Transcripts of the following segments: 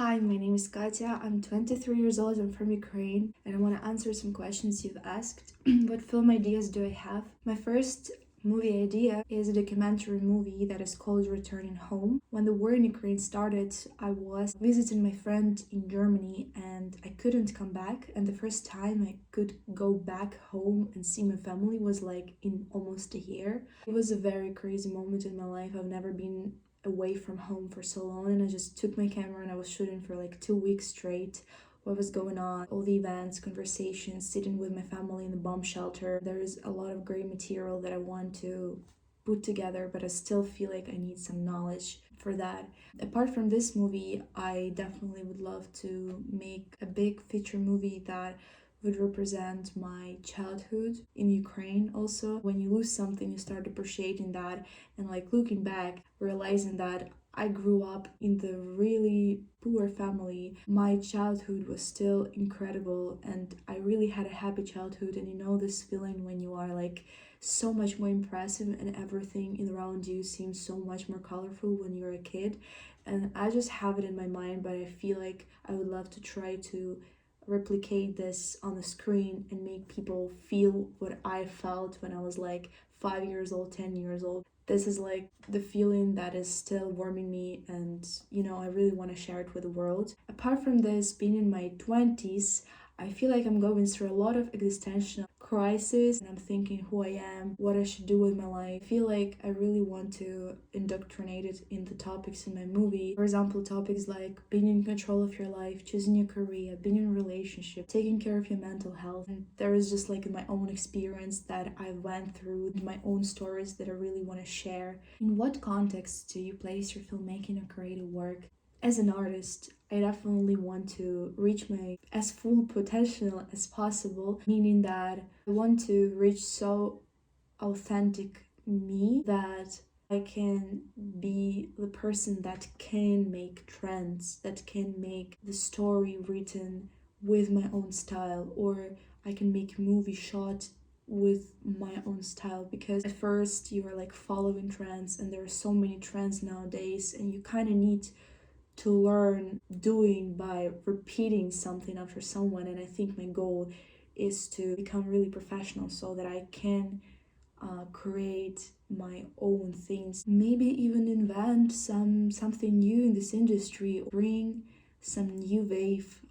Hi, my name is Katya. I'm 23 years old. I'm from Ukraine, and I want to answer some questions you've asked. What film ideas do I have? My first movie idea is a documentary movie that is called Returning Home. When the war in Ukraine started, I was visiting my friend in Germany and I couldn't come back. And the first time I could go back home and see my family was like in almost a year. It was a very crazy moment in my life. I've never been away from home for so long, and I just took my camera and I was shooting for like 2 weeks straight what was going on, all the events, conversations, sitting with my family in the bomb shelter. There's a lot of great material that I want to put together, but I still feel like I need some knowledge for that. Apart from this movie, I definitely would love to make a big feature movie that would represent my childhood in Ukraine also. When you lose something, you start appreciating that and like looking back, realizing that I grew up in the really poor family. My childhood was still incredible and I really had a happy childhood. And you know this feeling when you are like so much more impressive and everything around you seems so much more colorful when you're a kid. And I just have it in my mind, but I feel like I would love to try to replicate this on the screen and make people feel what I felt when I was like 5 years old, 10 years old. This is like the feeling that is still warming me, and I really want to share it with the world. Apart from this, being in my 20s, I feel like I'm going through a lot of existential crisis and I'm thinking who I am, what I should do with my life. I feel like I really want to indoctrinate it in the topics in my movie. For example, topics like being in control of your life, choosing your career, being in a relationship, taking care of your mental health. And there is just like my own experience that I went through, my own stories that I really want to share. In what context do you place your filmmaking or creative work? As an artist, I definitely want to reach my as full potential as possible, meaning that I want to reach so authentic me that I can be the person that can make trends, that can make the story written with my own style, or I can make a movie shot with my own style. Because at first you are like following trends and there are so many trends nowadays and you kind of need to learn doing by repeating something after someone. And I think my goal is to become really professional so that I can create my own things, maybe even invent something new in this industry, bring some new wave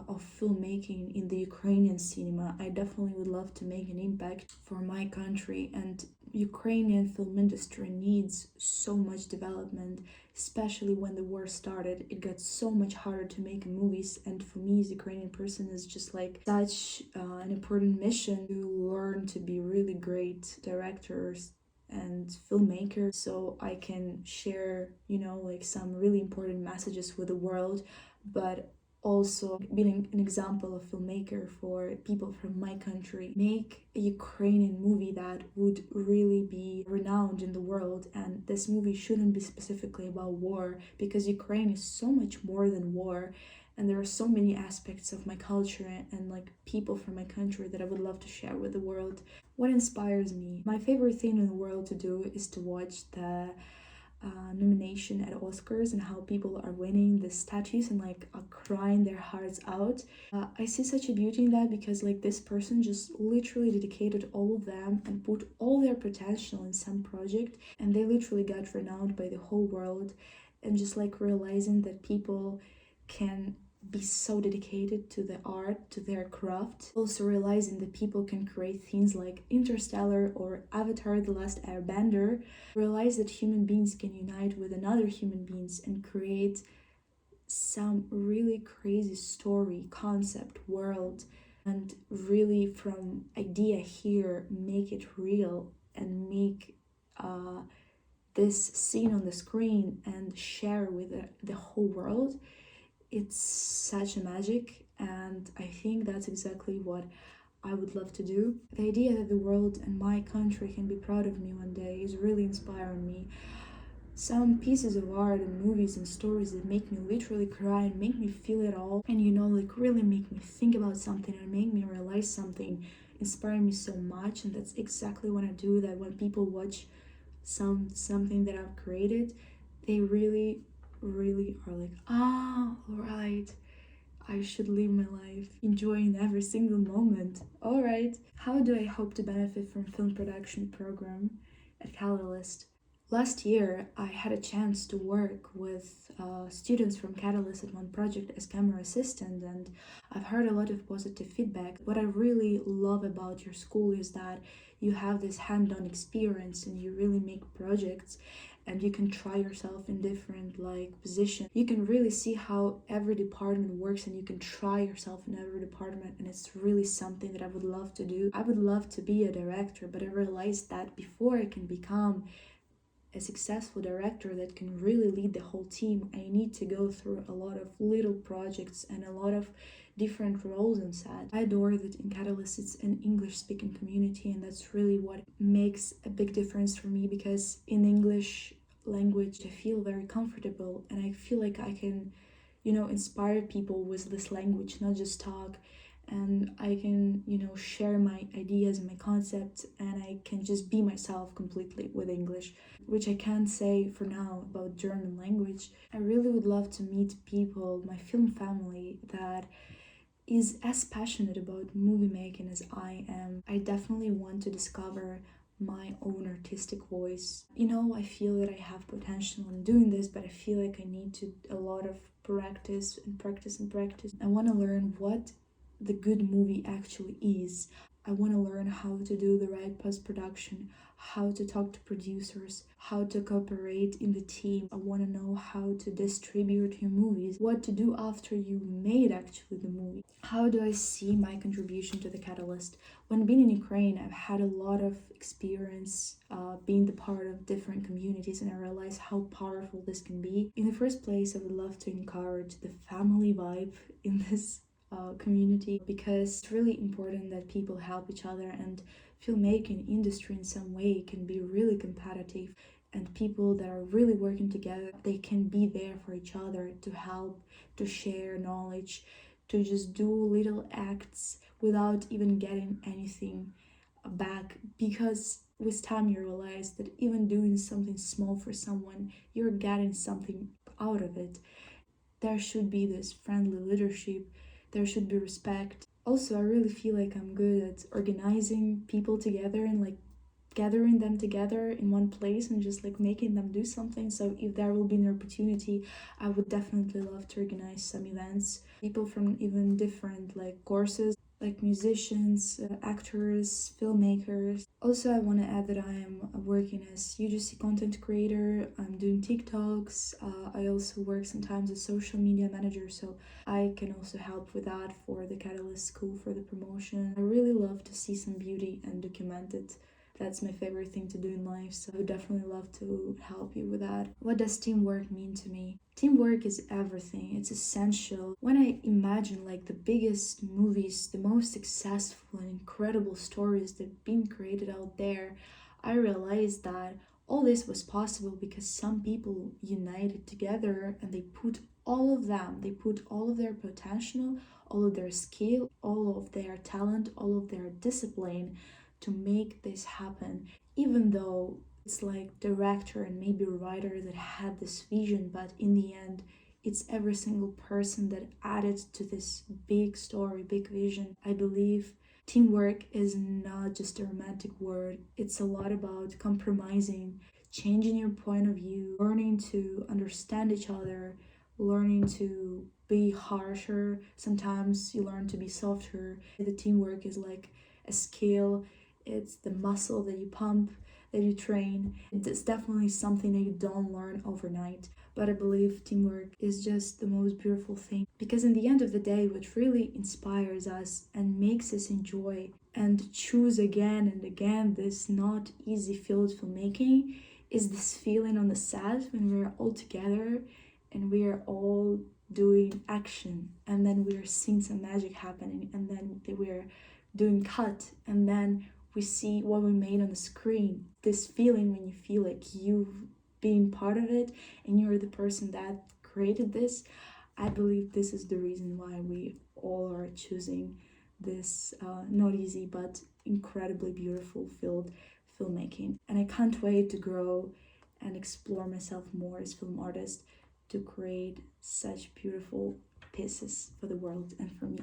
of filmmaking in the Ukrainian cinema. I definitely would love to make an impact for my country, and Ukrainian film industry needs so much development, especially when the war started. It got so much harder to make movies, and for me as a Ukrainian person is just like such an important mission to learn to be really great directors and filmmakers, so I can share, like some really important messages with the world, but also being an example of filmmaker for people from my country, make a Ukrainian movie that would really be renowned in the world. And this movie shouldn't be specifically about war, because Ukraine is so much more than war, and there are so many aspects of my culture and like people from my country that I would love to share with the world. What inspires me? My favorite thing in the world to do is to watch the nomination at Oscars and how people are winning the statues and like are crying their hearts out. I see such a beauty in that, because like this person just literally dedicated all of them and put all their potential in some project, and they literally got renowned by the whole world. And just like realizing that people can be so dedicated to the art, to their craft. Also realizing that people can create things like Interstellar or Avatar: The Last Airbender. Realize that human beings can unite with another human beings and create some really crazy story, concept, world, and really from idea here make it real and make this scene on the screen and share with the whole world. It's such a magic, and I think that's exactly what I would love to do. The idea that the world and my country can be proud of me one day is really inspiring me. Some pieces of art and movies and stories that make me literally cry and make me feel it all, and like really make me think about something and make me realize something, inspire me so much. And that's exactly what I do, that when people watch something that I've created, they really are like, right, I should live my life enjoying every single moment. Alright, how do I hope to benefit from film production program at Catalyst? Last year, I had a chance to work with students from Catalyst at one project as camera assistant, and I've heard a lot of positive feedback. What I really love about your school is that you have this hand-on experience and you really make projects and you can try yourself in different positions. You can really see how every department works and you can try yourself in every department, and it's really something that I would love to do. I would love to be a director, but I realized that before I can become a successful director that can really lead the whole team, I need to go through a lot of little projects and a lot of different roles on set. I adore that in Catalyst it's an English speaking community, and that's really what makes a big difference for me, because in English language I feel very comfortable and I feel like I can, inspire people with this language, not just talk. And I can, share my ideas and my concepts, and I can just be myself completely with English, which I can't say for now about German language. I really would love to meet people, my film family, that is as passionate about movie making as I am. I definitely want to discover my own artistic voice. I feel that I have potential in doing this, but I feel like I need to a lot of practice and practice and practice. I want to learn what the good movie actually is. I want to learn how to do the right post-production, how to talk to producers, how to cooperate in the team. I want to know how to distribute your movies, what to do after you made actually the movie. How do I see my contribution to the Catalyst? When being in Ukraine, I've had a lot of experience being the part of different communities, and I realized how powerful this can be. In the first place, I would love to encourage the family vibe in this community, because it's really important that people help each other, and filmmaking industry in some way can be really competitive, and people that are really working together, they can be there for each other to help, to share knowledge, to just do little acts without even getting anything back, because with time you realize that even doing something small for someone, you're getting something out of it. There should be this friendly leadership, there should be respect. Also, I really feel like I'm good at organizing people together and gathering them together in one place and just making them do something. So if there will be an opportunity, I would definitely love to organize some events. People from even different courses, like musicians, actors, filmmakers. Also, I want to add that I am working as UGC content creator. I'm doing TikToks. I also work sometimes as social media manager, so I can also help with that for the Catalyst School for the promotion. I really love to see some beauty and document it. That's my favorite thing to do in life, so I would definitely love to help you with that. What does teamwork mean to me? Teamwork is everything, it's essential. When I imagine the biggest movies, the most successful and incredible stories that have been created out there, I realized that all this was possible because some people united together and they put all of their potential, all of their skill, all of their talent, all of their discipline to make this happen. Even though it's director and maybe writer that had this vision, but in the end it's every single person that added to this big story, big vision. I believe teamwork is not just a romantic word, it's a lot about compromising, changing your point of view, learning to understand each other, learning to be harsher. Sometimes you learn to be softer. The teamwork is a skill, it's the muscle that you pump, that you train. It's definitely something that you don't learn overnight. But I believe teamwork is just the most beautiful thing, because in the end of the day, what really inspires us and makes us enjoy and choose again and again this not easy field filmmaking is this feeling on the set when we're all together and we are all doing action, and then we're seeing some magic happening, and then we're doing cut, and then we see what we made on the screen. This feeling when you feel like you've been part of it and you're the person that created this. I believe this is the reason why we all are choosing this not easy but incredibly beautiful field, filmmaking. And I can't wait to grow and explore myself more as film artist, to create such beautiful pieces for the world and for me.